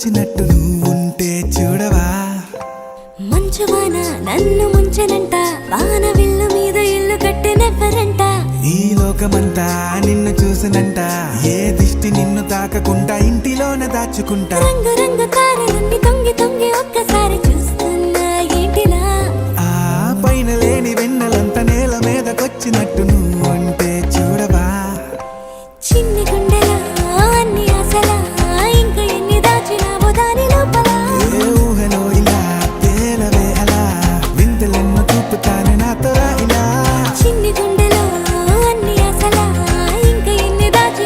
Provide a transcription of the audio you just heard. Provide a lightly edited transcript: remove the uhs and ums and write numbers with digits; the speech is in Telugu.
వచ్చినట్టు నువ్వుంటే చూడవా. మంచువాన నన్ను ముంచెనంట, వాన విల్లు మీద ఇల్లు కట్టెనెవ్వరంట. ఈ లోకమంతా నిన్ను చూసినంట, ఏ దిష్టి నిన్ను తాకకుండా ఇంటిలోన దాచుకుంటా. రంగు రంగు తారలన్నీ తొంగి తొంగి ఒక్కసారి చూస్తున్నా ఏంటిలా. ఆ పైన లేని వెన్నెలంత నేల మీదకొచ్చినట్టు నువ్వు